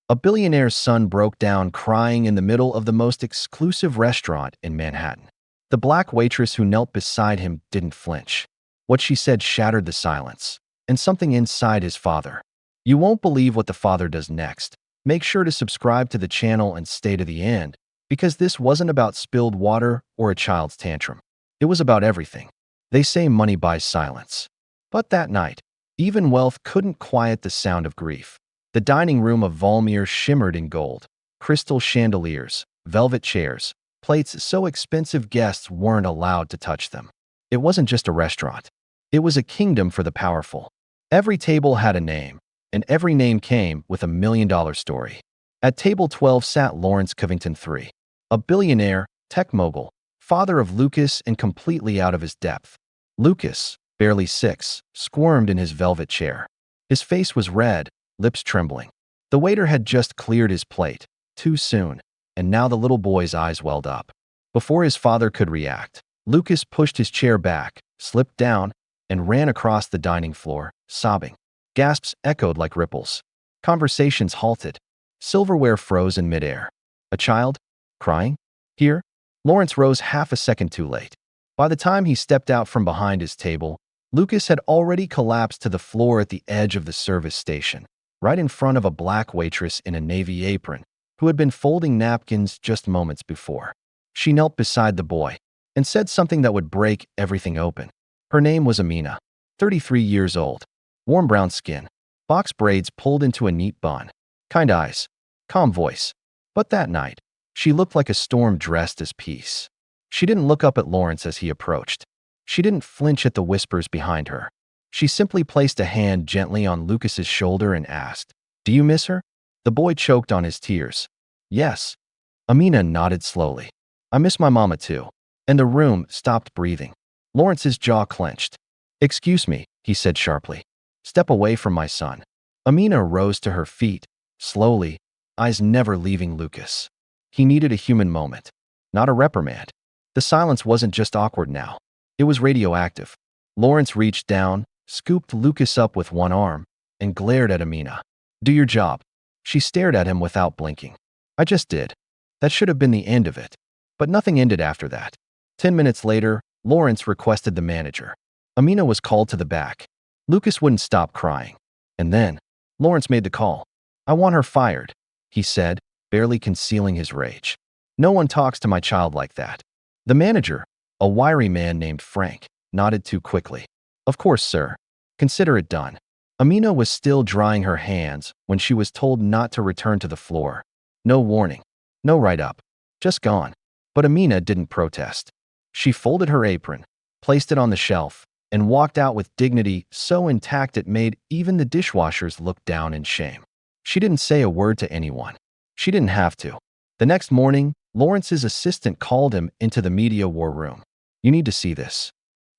A billionaire's son broke down crying in the middle of the most exclusive restaurant in Manhattan. The black waitress who knelt beside him didn't flinch. What she said shattered the silence, and something inside his father. You won't believe what the father does next. Make sure to subscribe to the channel and stay to the end, because this wasn't about spilled water or a child's tantrum. It was about everything. They say money buys silence. But that night, even wealth couldn't quiet the sound of grief. The dining room of Waitress shimmered in gold. Crystal chandeliers, velvet chairs, plates so expensive guests weren't allowed to touch them. It wasn't just a restaurant. It was a kingdom for the powerful. Every table had a name, and every name came with a $1 million story. At table 12 sat Lawrence Covington III, a billionaire, tech mogul, father of Lucas and completely out of his depth. Lucas, barely 6, squirmed in his velvet chair. His face was red, lips trembling. The waiter had just cleared his plate, too soon, and now the little boy's eyes welled up. Before his father could react, Lucas pushed his chair back, slipped down, and ran across the dining floor, sobbing. Gasps echoed like ripples. Conversations halted. Silverware froze in midair. A child? Crying? Here? Lawrence rose half a second too late. By the time he stepped out from behind his table, Lucas had already collapsed to the floor at the edge of the service station, right in front of a black waitress in a navy apron, who had been folding napkins just moments before. She knelt beside the boy and said something that would break everything open. Her name was Amina, 33 years old, warm brown skin, box braids pulled into a neat bun, kind eyes, calm voice. But that night, she looked like a storm dressed as peace. She didn't look up at Lawrence as he approached. She didn't flinch at the whispers behind her. She simply placed a hand gently on Lucas's shoulder and asked, "Do you miss her?" The boy choked on his tears. "Yes." Amina nodded slowly. "I miss my mama too." And the room stopped breathing. Lawrence's jaw clenched. "Excuse me," he said sharply. "Step away from my son." Amina rose to her feet, slowly, eyes never leaving Lucas. He needed a human moment, not a reprimand. The silence wasn't just awkward now. It was radioactive. Lawrence reached down, scooped Lucas up with one arm, and glared at Amina. "Do your job." She stared at him without blinking. "I just did." That should have been the end of it. But nothing ended after that. 10 minutes later, Lawrence requested the manager. Amina was called to the back. Lucas wouldn't stop crying. And then, Lawrence made the call. "I want her fired," he said, barely concealing his rage. "No one talks to my child like that." The manager, a wiry man named Frank, nodded too quickly. "Of course, sir. Consider it done." Amina was still drying her hands when she was told not to return to the floor. No warning, no write-up, just gone. But Amina didn't protest. She folded her apron, placed it on the shelf, and walked out with dignity so intact it made even the dishwashers look down in shame. She didn't say a word to anyone. She didn't have to. The next morning, Lawrence's assistant called him into the media war room. "You need to see this."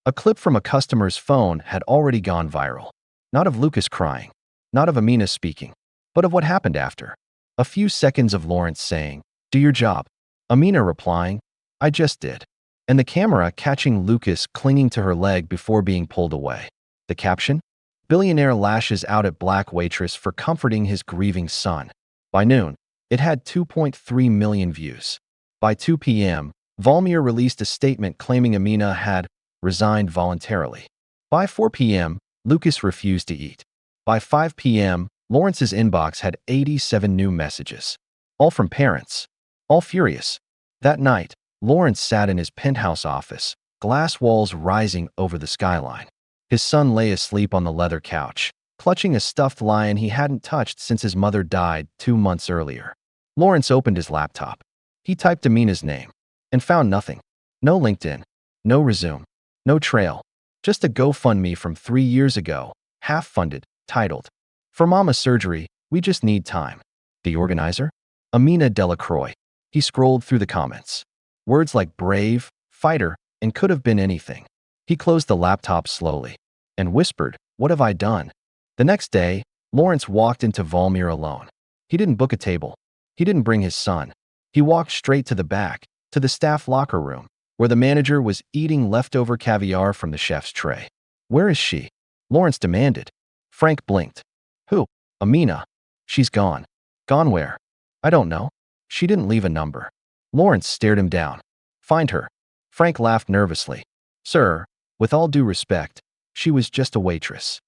A clip from a customer's phone had already gone viral. Not of Lucas crying, not of Amina speaking, but of what happened after. A few seconds of Lawrence saying, "Do your job." Amina replying, "I just did." And the camera catching Lucas clinging to her leg before being pulled away. The caption? "Billionaire lashes out at black waitress for comforting his grieving son." By noon, it had 2.3 million views. By 2 p.m., Waitress released a statement claiming Amina had resigned voluntarily. By 4 p.m., Lucas refused to eat. By 5 p.m., Lawrence's inbox had 87 new messages. All from parents. All furious. That night, Lawrence sat in his penthouse office, glass walls rising over the skyline. His son lay asleep on the leather couch, clutching a stuffed lion he hadn't touched since his mother died 2 months earlier. Lawrence opened his laptop. He typed Amina's name and found nothing. No LinkedIn, no resume, no trail. Just a GoFundMe from 3 years ago, half-funded, titled, "For Mama's Surgery, We Just Need Time." The organizer? Amina Delacroix. He scrolled through the comments. Words like brave, fighter, and could have been anything. He closed the laptop slowly and whispered, "What have I done?" The next day, Lawrence walked into Waitress alone. He didn't book a table. He didn't bring his son. He walked straight to the back, to the staff locker room, where the manager was eating leftover caviar from the chef's tray. "Where is she?" Lawrence demanded. Frank blinked. "Who?" "Amina. She's gone." Gone where? I don't know. She didn't leave a number. Lawrence stared him down. Find her. Frank laughed nervously. Sir, with all due respect, she was just a waitress.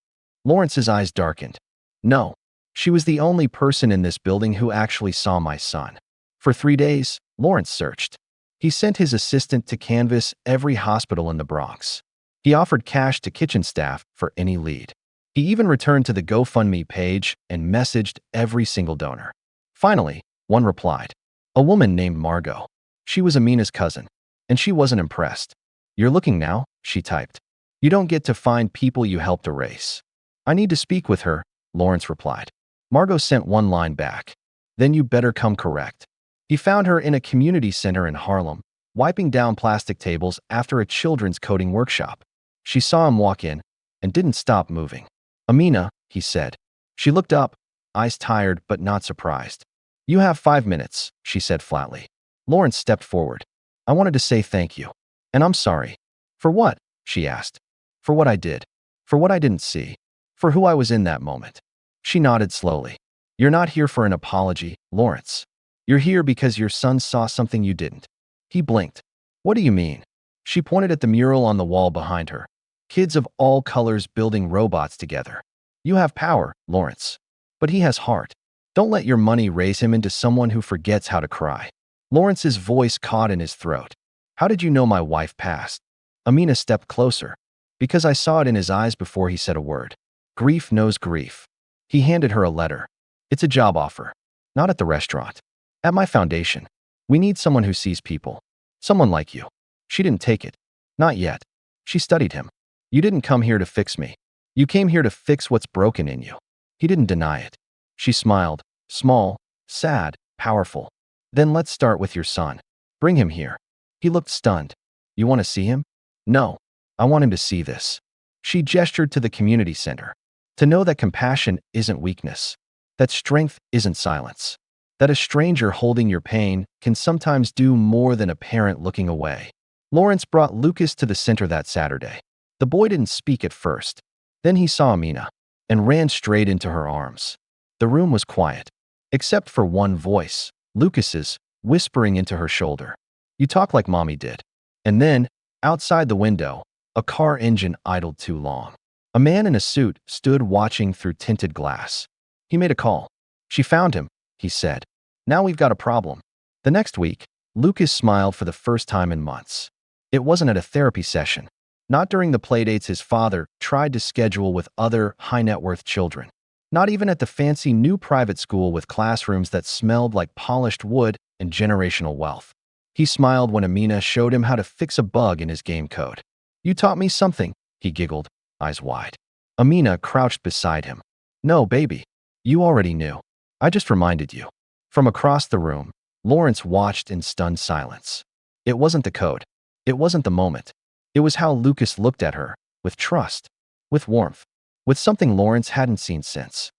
Lawrence's eyes darkened. No. She was the only person in this building who actually saw my son. For 3 days, Lawrence searched. He sent his assistant to canvass every hospital in the Bronx. He offered cash to kitchen staff for any lead. He even returned to the GoFundMe page and messaged every single donor. Finally, one replied. A woman named Margot. She was Amina's cousin, and she wasn't impressed. You're looking now, she typed. You don't get to find people you helped erase. I need to speak with her, Lawrence replied. Margot sent one line back. Then you better come correct. He found her in a community center in Harlem, wiping down plastic tables after a children's coding workshop. She saw him walk in and didn't stop moving. Amina, he said. She looked up, eyes tired but not surprised. You have 5 minutes, she said flatly. Lawrence stepped forward. I wanted to say thank you. And I'm sorry. For what? She asked. For what I did. For what I didn't see. For who I was in that moment. She nodded slowly. You're not here for an apology, Lawrence. You're here because your son saw something you didn't. He blinked. What do you mean? She pointed at the mural on the wall behind her. Kids of all colors building robots together. You have power, Lawrence. But he has heart. Don't let your money raise him into someone who forgets how to cry. Lawrence's voice caught in his throat. How did you know my wife passed? Amina stepped closer. Because I saw it in his eyes before he said a word. Grief knows grief. He handed her a letter. It's a job offer. Not at the restaurant. At my foundation. We need someone who sees people. Someone like you. She didn't take it. Not yet. She studied him. You didn't come here to fix me. You came here to fix what's broken in you. He didn't deny it. She smiled. Small, sad, powerful. Then let's start with your son. Bring him here. He looked stunned. You want to see him? No. I want him to see this. She gestured to the community center. To know that compassion isn't weakness. That strength isn't silence. That a stranger holding your pain can sometimes do more than a parent looking away. Lawrence brought Lucas to the center that Saturday. The boy didn't speak at first. Then he saw Amina and ran straight into her arms. The room was quiet, except for one voice, Lucas's, whispering into her shoulder. You talk like mommy did. And then, outside the window, a car engine idled too long. A man in a suit stood watching through tinted glass. He made a call. She found him, he said. Now we've got a problem. The next week, Lucas smiled for the first time in months. It wasn't at a therapy session. Not during the playdates his father tried to schedule with other high-net-worth children. Not even at the fancy new private school with classrooms that smelled like polished wood and generational wealth. He smiled when Amina showed him how to fix a bug in his game code. You taught me something, he giggled, eyes wide. Amina crouched beside him. No, baby. You already knew. I just reminded you. From across the room, Lawrence watched in stunned silence. It wasn't the code. It wasn't the moment. It was how Lucas looked at her, with trust, with warmth, with something Lawrence hadn't seen since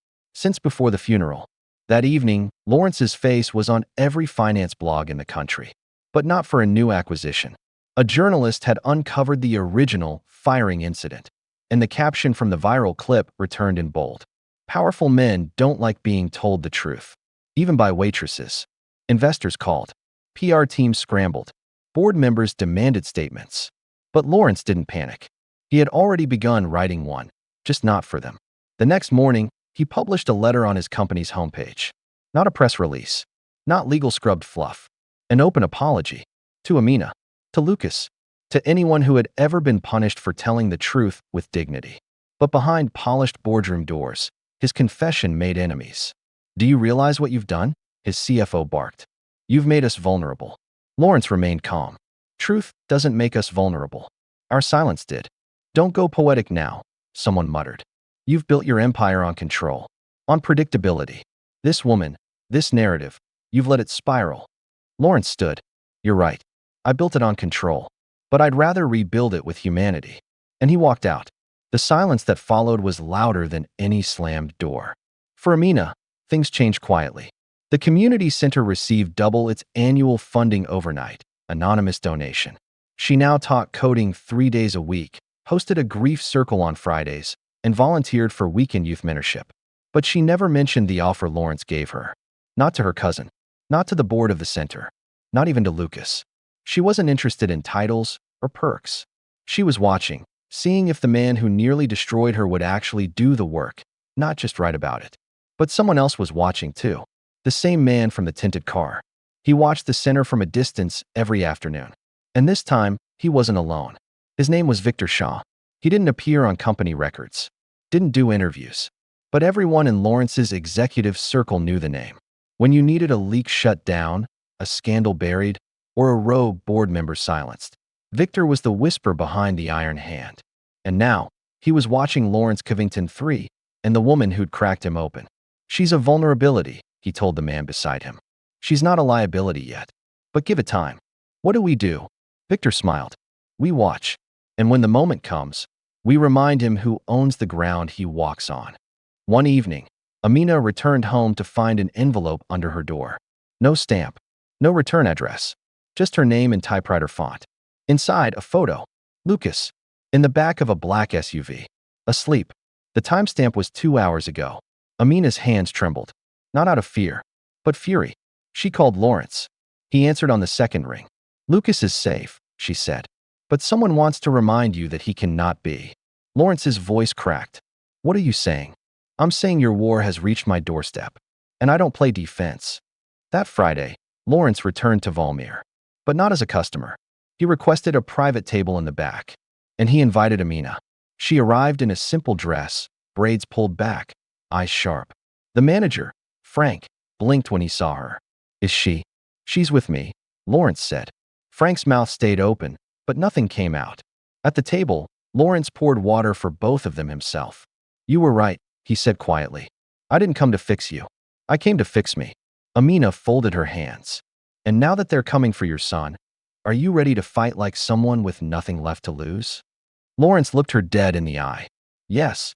before the funeral. That evening, Lawrence's face was on every finance blog in the country. But not for a new acquisition. A journalist had uncovered the original firing incident, and the caption from the viral clip returned in bold. Powerful men don't like being told the truth, even by waitresses. Investors called. PR teams scrambled. Board members demanded statements. But Lawrence didn't panic. He had already begun writing one, just not for them. The next morning, he published a letter on his company's homepage. Not a press release. Not legal scrubbed fluff. An open apology. To Amina. To Lucas. To anyone who had ever been punished for telling the truth with dignity. But behind polished boardroom doors, his confession made enemies. Do you realize what you've done? His CFO barked. You've made us vulnerable. Lawrence remained calm. Truth doesn't make us vulnerable. Our silence did. Don't go poetic now, someone muttered. You've built your empire on control. On predictability. This woman, this narrative, you've let it spiral. Lawrence stood. You're right. I built it on control. But I'd rather rebuild it with humanity. And he walked out. The silence that followed was louder than any slammed door. For Amina, things changed quietly. The community center received double its annual funding overnight, anonymous donation. She now taught coding 3 days a week, hosted a grief circle on Fridays, and volunteered for weekend youth mentorship. But she never mentioned the offer Lawrence gave her. Not to her cousin. Not to the board of the center. Not even to Lucas. She wasn't interested in titles or perks. She was watching, seeing if the man who nearly destroyed her would actually do the work, not just write about it. But someone else was watching too. The same man from the tinted car. He watched the center from a distance every afternoon. And this time, he wasn't alone. His name was Victor Shaw. He didn't appear on company records, didn't do interviews. But everyone in Lawrence's executive circle knew the name. When you needed a leak shut down, a scandal buried, or a rogue board member silenced, Victor was the whisper behind the iron hand. And now, he was watching Lawrence Covington III and the woman who'd cracked him open. She's a vulnerability, he told the man beside him. She's not a liability yet. But give it time. What do we do? Victor smiled. We watch. And when the moment comes, we remind him who owns the ground he walks on. One evening, Amina returned home to find an envelope under her door. No stamp, no return address, just her name in typewriter font. Inside, a photo. Lucas, in the back of a black SUV, asleep. The timestamp was 2 hours ago. Amina's hands trembled, not out of fear, but fury. She called Lawrence. He answered on the second ring. Lucas is safe, she said, but someone wants to remind you that he cannot be. Lawrence's voice cracked. What are you saying? I'm saying your war has reached my doorstep, and I don't play defense. That Friday, Lawrence returned to Valmir, but not as a customer. He requested a private table in the back, and he invited Amina. She arrived in a simple dress, braids pulled back, eyes sharp. The manager, Frank, blinked when he saw her. Is she? She's with me, Lawrence said. Frank's mouth stayed open, but nothing came out. At the table, Lawrence poured water for both of them himself. You were right, he said quietly. I didn't come to fix you. I came to fix me. Amina folded her hands. And now that they're coming for your son, are you ready to fight like someone with nothing left to lose? Lawrence looked her dead in the eye. Yes.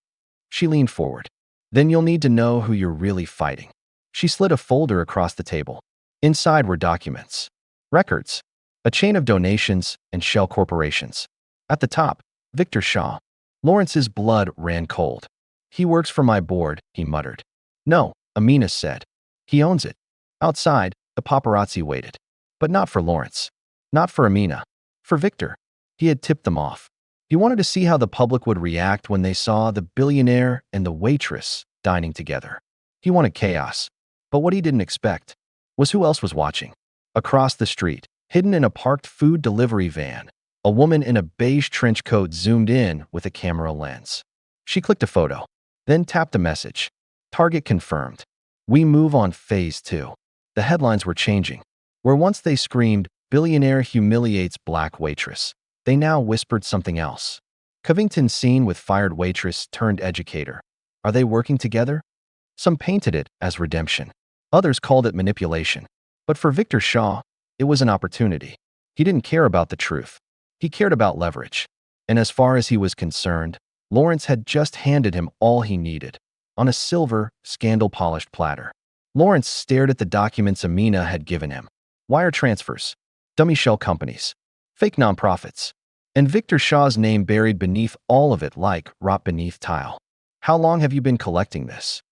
She leaned forward. Then you'll need to know who you're really fighting. She slid a folder across the table. Inside were documents, records, a chain of donations and shell corporations. At the top, Victor Shaw. Lawrence's blood ran cold. He works for my board, he muttered. No, Amina said. He owns it. Outside, the paparazzi waited. But not for Lawrence. Not for Amina. For Victor. He had tipped them off. He wanted to see how the public would react when they saw the billionaire and the waitress dining together. He wanted chaos. But what he didn't expect was who else was watching. Across the street, hidden in a parked food delivery van, a woman in a beige trench coat zoomed in with a camera lens. She clicked a photo, then tapped a message. Target confirmed. We move on phase 2. The headlines were changing. Where once they screamed, "Billionaire humiliates black waitress," they now whispered something else. Covington seen with fired waitress turned educator. Are they working together? Some painted it as redemption. Others called it manipulation. But for Victor Shaw, it was an opportunity. He didn't care about the truth. He cared about leverage. And as far as he was concerned, Lawrence had just handed him all he needed, on a silver, scandal-polished platter. Lawrence stared at the documents Amina had given him. Wire transfers, dummy shell companies, fake nonprofits, and Victor Shaw's name buried beneath all of it like rot beneath tile. How long have you been collecting this?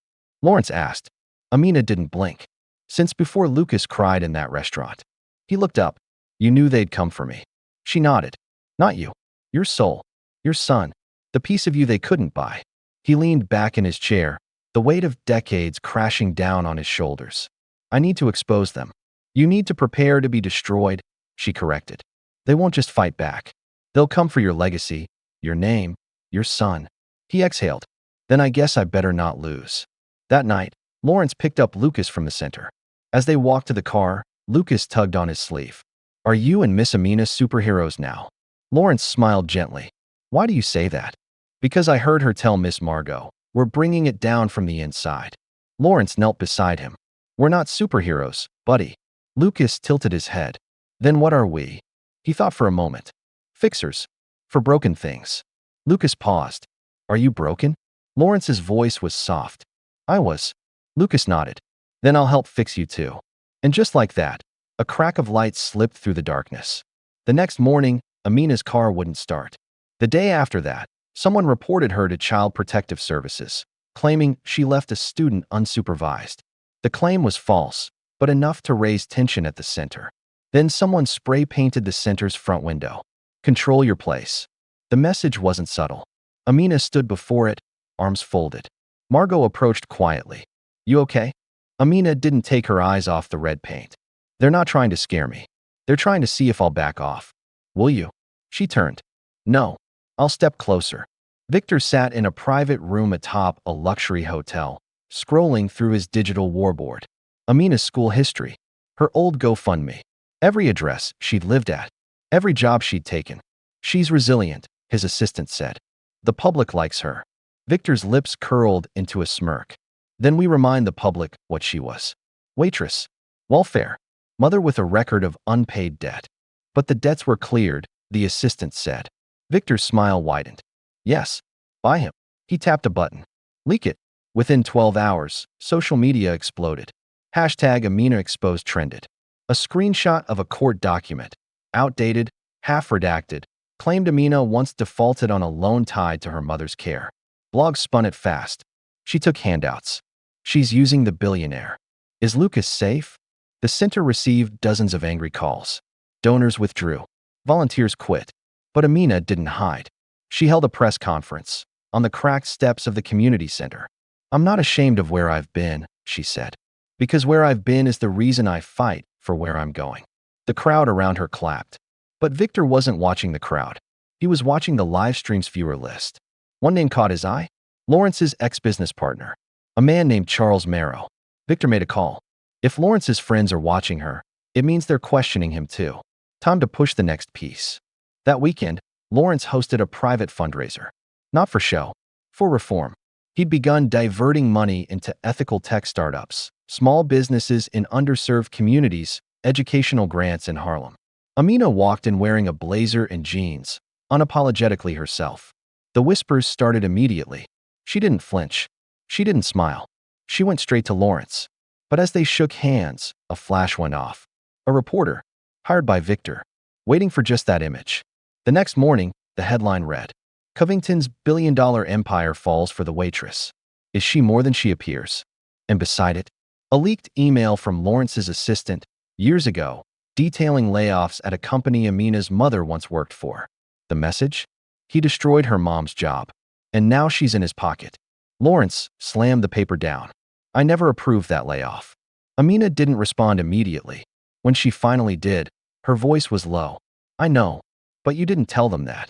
Lawrence asked. Amina didn't blink. Since before Lucas cried in that restaurant. He looked up. You knew they'd come for me. She nodded. Not you. Your soul. Your son. The piece of you they couldn't buy. He leaned back in his chair, the weight of decades crashing down on his shoulders. I need to expose them. You need to prepare to be destroyed, she corrected. They won't just fight back. They'll come for your legacy, your name, your son. He exhaled. Then I guess I better not lose. That night, Lawrence picked up Lucas from the center. As they walked to the car, Lucas tugged on his sleeve. Are you and Miss Amina superheroes now? Lawrence smiled gently. Why do you say that? Because I heard her tell Miss Margot, we're bringing it down from the inside. Lawrence knelt beside him. We're not superheroes, buddy. Lucas tilted his head. Then what are we? He thought for a moment. Fixers. For broken things. Lucas paused. Are you broken? Lawrence's voice was soft. I was. Lucas nodded. Then I'll help fix you too. And just like that, a crack of light slipped through the darkness. The next morning, Amina's car wouldn't start. The day after that, someone reported her to Child Protective Services, claiming she left a student unsupervised. The claim was false, but enough to raise tension at the center. Then someone spray-painted the center's front window. Control your place. The message wasn't subtle. Amina stood before it, arms folded. Margot approached quietly. You okay? Amina didn't take her eyes off the red paint. They're not trying to scare me. They're trying to see if I'll back off. Will you? She turned. No. I'll step closer. Victor sat in a private room atop a luxury hotel, scrolling through his digital warboard. Amina's school history. Her old GoFundMe. Every address she'd lived at. Every job she'd taken. She's resilient, his assistant said. The public likes her. Victor's lips curled into a smirk. Then we remind the public what she was. Waitress. Welfare. Mother with a record of unpaid debt. But the debts were cleared, the assistant said. Victor's smile widened. Yes. Buy him. He tapped a button. Leak it. Within 12 hours, social media exploded. Hashtag Amina exposed trended. A screenshot of a court document, outdated, half-redacted, claimed Amina once defaulted on a loan tied to her mother's care. Blogs spun it fast. She took handouts. She's using the Billionaire. Is Lucas safe? The center received dozens of angry calls. Donors withdrew. Volunteers quit. But Amina didn't hide. She held a press conference on the cracked steps of the community center. I'm not ashamed of where I've been, she said. Because where I've been is the reason I fight for where I'm going. The crowd around her clapped. But Victor wasn't watching the crowd. He was watching the live stream's viewer list. One name caught his eye. Lawrence's ex-business partner. A man named Charles Marrow. Victor made a call. If Lawrence's friends are watching her, it means they're questioning him too. Time to push the next piece. That weekend, Lawrence hosted a private fundraiser. Not for show, for reform. He'd begun diverting money into ethical tech startups, small businesses in underserved communities, educational grants in Harlem. Amina walked in wearing a blazer and jeans, unapologetically herself. The whispers started immediately. She didn't flinch. She didn't smile. She went straight to Lawrence. But as they shook hands, a flash went off. A reporter, hired by Victor, waiting for just that image. The next morning, the headline read, Covington's billion-dollar empire falls for the waitress. Is she more than she appears? And beside it, a leaked email from Lawrence's assistant, years ago, detailing layoffs at a company Amina's mother once worked for. The message? He destroyed her mom's job. And now she's in his pocket. Lawrence slammed the paper down. I never approved that layoff. Amina didn't respond immediately. When she finally did, her voice was low. I know, but you didn't tell them that.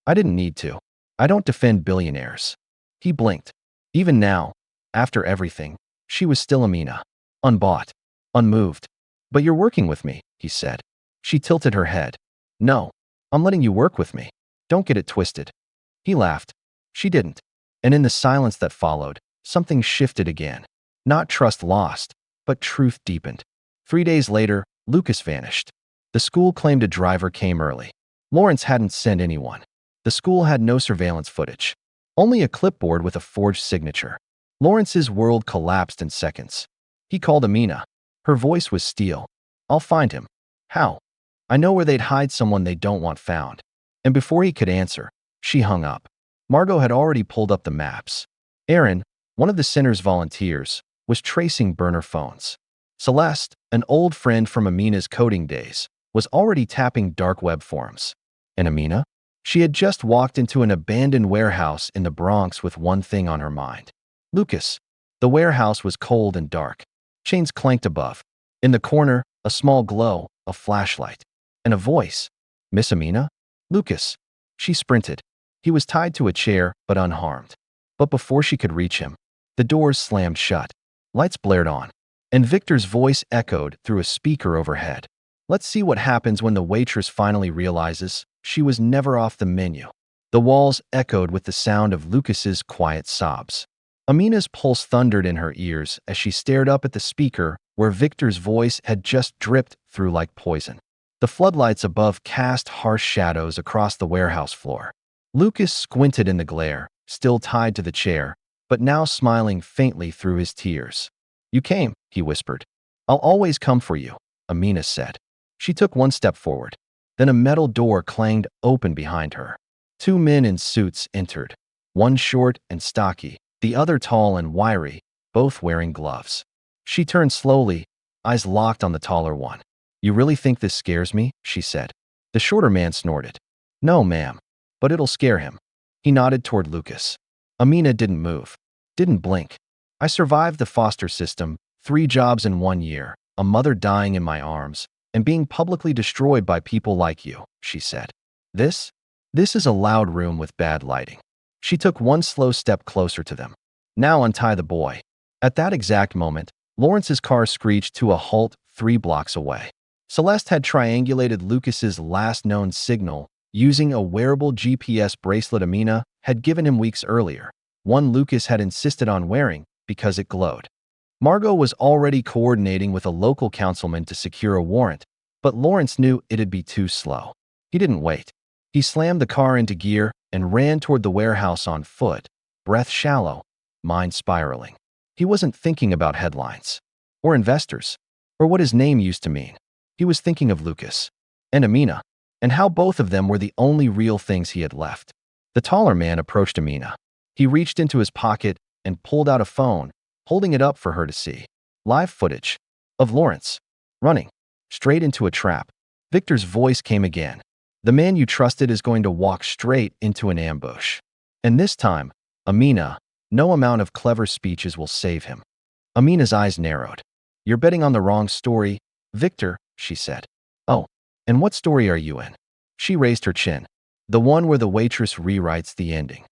I didn't need to. I don't defend billionaires. He blinked. Even now, after everything, she was still Amina. Unbought. Unmoved. But you're working with me, he said. She tilted her head. No, I'm letting you work with me. Don't get it twisted. He laughed. She didn't. And in the silence that followed, something shifted again. Not trust lost, but truth deepened. 3 days later, Lucas vanished. The school claimed a driver came early. Lawrence hadn't sent anyone. The school had no surveillance footage. Only a clipboard with a forged signature. Lawrence's world collapsed in seconds. He called Amina. Her voice was steel. I'll find him. How? I know where they'd hide someone they don't want found. And before he could answer, she hung up. Margot had already pulled up the maps. Aaron, one of the center's volunteers, was tracing burner phones. Celeste, an old friend from Amina's coding days, was already tapping dark web forums. And Amina? She had just walked into an abandoned warehouse in the Bronx with one thing on her mind. Lucas. The warehouse was cold and dark. Chains clanked above. In the corner, a small glow, a flashlight. And a voice. Miss Amina? Lucas. She sprinted. He was tied to a chair, but unharmed. But before she could reach him, the doors slammed shut. Lights blared on. And Victor's voice echoed through a speaker overhead. Let's see what happens when the waitress finally realizes she was never off the menu. The walls echoed with the sound of Lucas's quiet sobs. Amina's pulse thundered in her ears as she stared up at the speaker where Victor's voice had just dripped through like poison. The floodlights above cast harsh shadows across the warehouse floor. Lucas squinted in the glare, still tied to the chair, but now smiling faintly through his tears. You came, he whispered. I'll always come for you, Amina said. She took one step forward. Then a metal door clanged open behind her. 2 men in suits entered, one short and stocky, the other tall and wiry, both wearing gloves. She turned slowly, eyes locked on the taller one. You really think this scares me? She said. The shorter man snorted. No, ma'am. But it'll scare him. He nodded toward Lucas. Amina didn't move. Didn't blink. I survived the foster system, 3 jobs in 1 year, a mother dying in my arms, and being publicly destroyed by people like you, she said. This? This is a loud room with bad lighting. She took one slow step closer to them. Now untie the boy. At that exact moment, Lawrence's car screeched to a halt 3 blocks away. Celeste had triangulated Lucas's last known signal using a wearable GPS bracelet Amina had given him weeks earlier, one Lucas had insisted on wearing because it glowed. Margot was already coordinating with a local councilman to secure a warrant, but Lawrence knew it'd be too slow. He didn't wait. He slammed the car into gear and ran toward the warehouse on foot, breath shallow, mind spiraling. He wasn't thinking about headlines, or investors, or what his name used to mean. He was thinking of Lucas and Amina, and how both of them were the only real things he had left. The taller man approached Amina. He reached into his pocket and pulled out a phone, holding it up for her to see. Live footage of Lawrence running straight into a trap. Victor's voice came again. The man you trusted is going to walk straight into an ambush. And this time, Amina, no amount of clever speeches will save him. Amina's eyes narrowed. You're betting on the wrong story, Victor, she said. Oh, and what story are you in? She raised her chin. The one where the waitress rewrites the ending.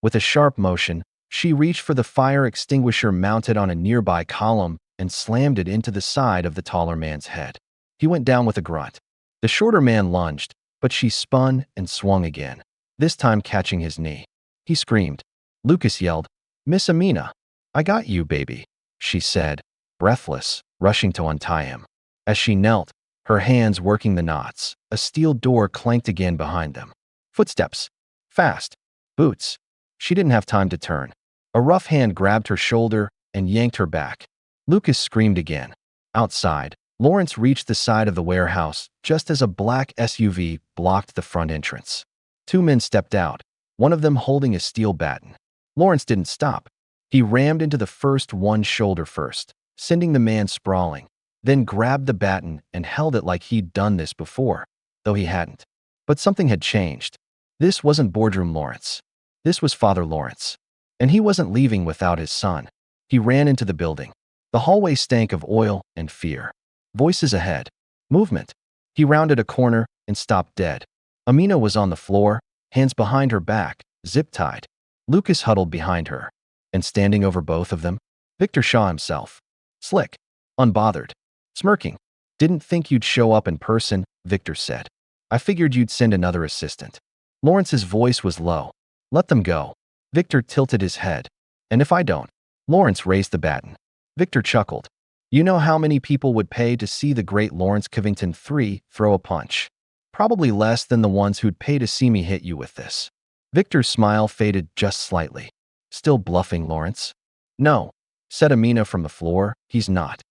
With a sharp motion, she reached for the fire extinguisher mounted on a nearby column and slammed it into the side of the taller man's head. He went down with a grunt. The shorter man lunged, but she spun and swung again, this time catching his knee. He screamed. Lucas yelled, Miss Amina, I got you, baby, she said, breathless, rushing to untie him. As she knelt, her hands working the knots, a steel door clanked again behind them. Footsteps. Fast. Boots. She didn't have time to turn. A rough hand grabbed her shoulder and yanked her back. Lucas screamed again. Outside, Lawrence reached the side of the warehouse just as a black SUV blocked the front entrance. 2 men stepped out, one of them holding a steel baton. Lawrence didn't stop. He rammed into the first one shoulder first, sending the man sprawling, then grabbed the baton and held it like he'd done this before, though he hadn't. But something had changed. This wasn't boardroom Lawrence. This was Father Lawrence. And he wasn't leaving without his son. He ran into the building. The hallway stank of oil and fear. Voices ahead. Movement. He rounded a corner and stopped dead. Amina was on the floor, hands behind her back, zip-tied. Lucas huddled behind her. And standing over both of them, Victor Shaw himself. Slick. Unbothered. Smirking. Didn't think you'd show up in person, Victor said. I figured you'd send another assistant. Lawrence's voice was low. Let them go. Victor tilted his head. And if I don't? Lawrence raised the baton. Victor chuckled. You know how many people would pay to see the great Lawrence Covington III throw a punch? Probably less than the ones who'd pay to see me hit you with this. Victor's smile faded just slightly. Still bluffing, Lawrence? No, said Amina from the floor, he's not.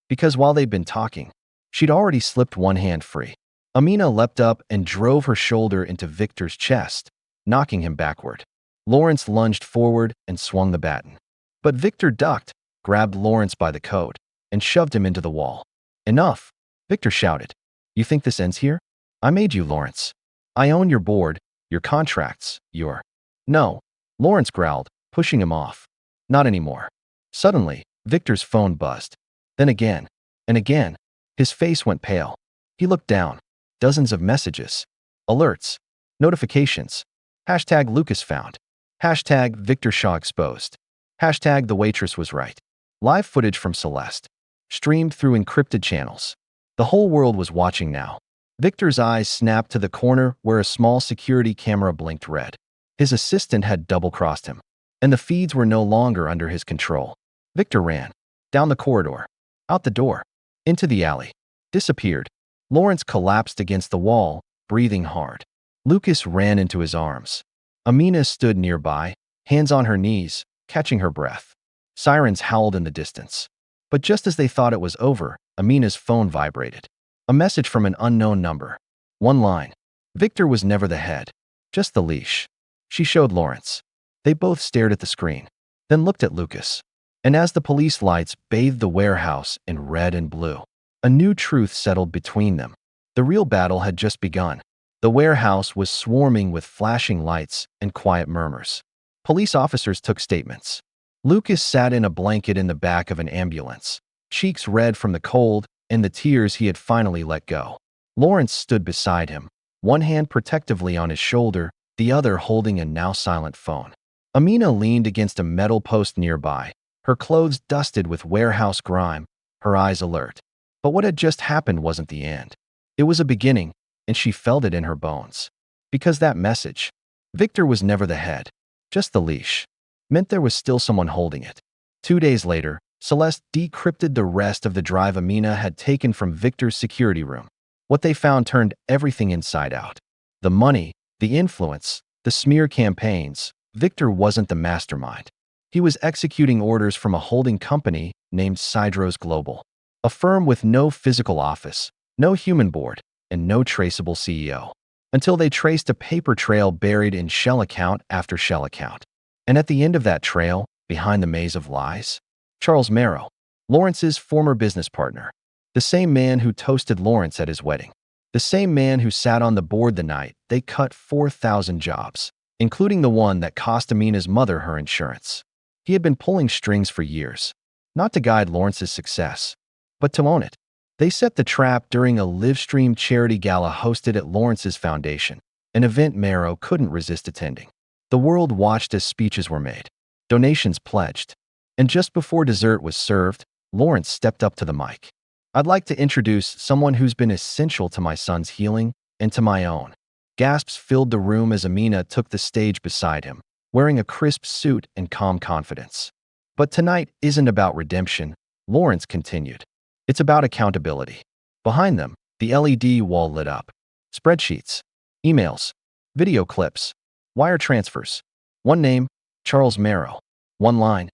Because while they'd been talking, she'd already slipped one hand free. Amina leapt up and drove her shoulder into Victor's chest, knocking him backward. Lawrence lunged forward and swung the baton. But Victor ducked, grabbed Lawrence by the coat, and shoved him into the wall. Enough, Victor shouted. You think this ends here? I made you, Lawrence. I own your board, your contracts, your... No, Lawrence growled, pushing him off. Not anymore. Suddenly, Victor's phone buzzed. Then again, and again. His face went pale. He looked down. Dozens of messages. Alerts. Notifications. Hashtag Lucas found. Hashtag Victor Shaw exposed. Hashtag the waitress was right. Live footage from Celeste. Streamed through encrypted channels. The whole world was watching now. Victor's eyes snapped to the corner where a small security camera blinked red. His assistant had double-crossed him, and the feeds were no longer under his control. Victor ran. Down the corridor. Out the door. Into the alley. Disappeared. Lawrence collapsed against the wall, breathing hard. Lucas ran into his arms. Amina stood nearby, hands on her knees, catching her breath. Sirens howled in the distance. But just as they thought it was over, Amina's phone vibrated. A message from an unknown number. One line. Victor was never the head. Just the leash. She showed Lawrence. They both stared at the screen, then looked at Lucas. And as the police lights bathed the warehouse in red and blue, a new truth settled between them. The real battle had just begun. The warehouse was swarming with flashing lights and quiet murmurs. Police officers took statements. Lucas sat in a blanket in the back of an ambulance, cheeks red from the cold and the tears he had finally let go. Lawrence stood beside him, one hand protectively on his shoulder, the other holding a now-silent phone. Amina leaned against a metal post nearby, her clothes dusted with warehouse grime, her eyes alert. But what had just happened wasn't the end. It was a beginning, and she felt it in her bones. Because that message, Victor was never the head, just the leash, meant there was still someone holding it. 2 days later, Celeste decrypted the rest of the drive Amina had taken from Victor's security room. What they found turned everything inside out. The money, the influence, the smear campaigns. Victor wasn't the mastermind. He was executing orders from a holding company named Sidros Global, a firm with no physical office, no human board, and no traceable CEO, until they traced a paper trail buried in shell account after shell account. And at the end of that trail, behind the maze of lies, Charles Merrow, Lawrence's former business partner, the same man who toasted Lawrence at his wedding, the same man who sat on the board the night they cut 4,000 jobs, including the one that cost Amina's mother her insurance. He had been pulling strings for years, not to guide Lawrence's success, but to own it. They set the trap during a live-stream charity gala hosted at Lawrence's foundation, an event Merrow couldn't resist attending. The world watched as speeches were made, donations pledged, and just before dessert was served, Lawrence stepped up to the mic. "I'd like to introduce someone who's been essential to my son's healing and to my own." Gasps filled the room as Amina took the stage beside him, wearing a crisp suit and calm confidence. "But tonight isn't about redemption," Lawrence continued. "It's about accountability." Behind them, the LED wall lit up. Spreadsheets, emails, video clips, wire transfers. One name, Charles Merrow. One line,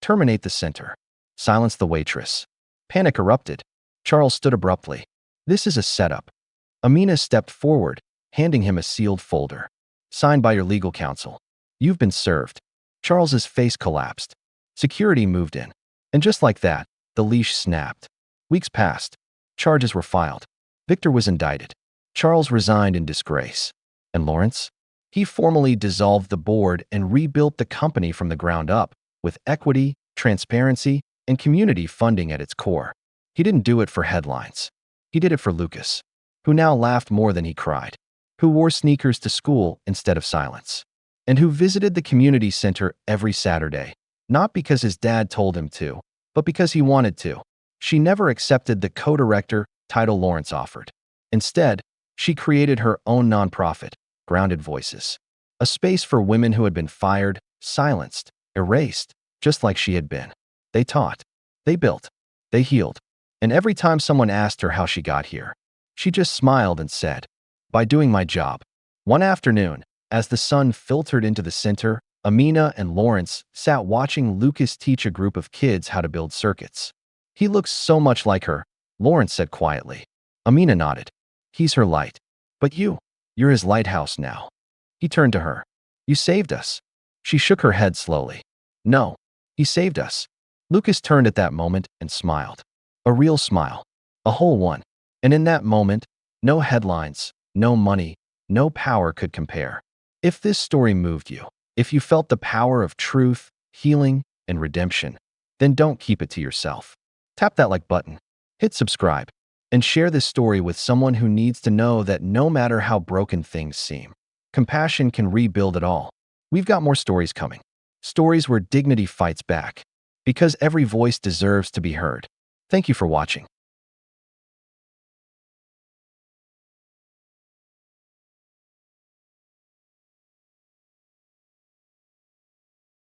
terminate the center. Silence the waitress. Panic erupted. Charles stood abruptly. "This is a setup." Amina stepped forward, handing him a sealed folder. "Signed by your legal counsel. You've been served." Charles's face collapsed. Security moved in. And just like that, the leash snapped. Weeks passed. Charges were filed. Victor was indicted. Charles resigned in disgrace. And Lawrence? He formally dissolved the board and rebuilt the company from the ground up, with equity, transparency, and community funding at its core. He didn't do it for headlines. He did it for Lucas, who now laughed more than he cried, who wore sneakers to school instead of silence, and who visited the community center every Saturday, not because his dad told him to, but because he wanted to. She never accepted the co-director title Lawrence offered. Instead, she created her own nonprofit, Grounded Voices, a space for women who had been fired, silenced, erased, just like she had been. They taught, they built, they healed. And every time someone asked her how she got here, she just smiled and said, "By doing my job." One afternoon, as the sun filtered into the center, Amina and Lawrence sat watching Lucas teach a group of kids how to build circuits. "He looks so much like her," Lawrence said quietly. Amina nodded. "He's her light. But you're his lighthouse now." He turned to her. "You saved us." She shook her head slowly. "No, he saved us." Lucas turned at that moment and smiled. A real smile. A whole one. And in that moment, no headlines, no money, no power could compare. If this story moved you, if you felt the power of truth, healing, and redemption, then don't keep it to yourself. Tap that like button, hit subscribe, and share this story with someone who needs to know that no matter how broken things seem, compassion can rebuild it all. We've got more stories coming. Stories where dignity fights back. Because every voice deserves to be heard. Thank you for watching.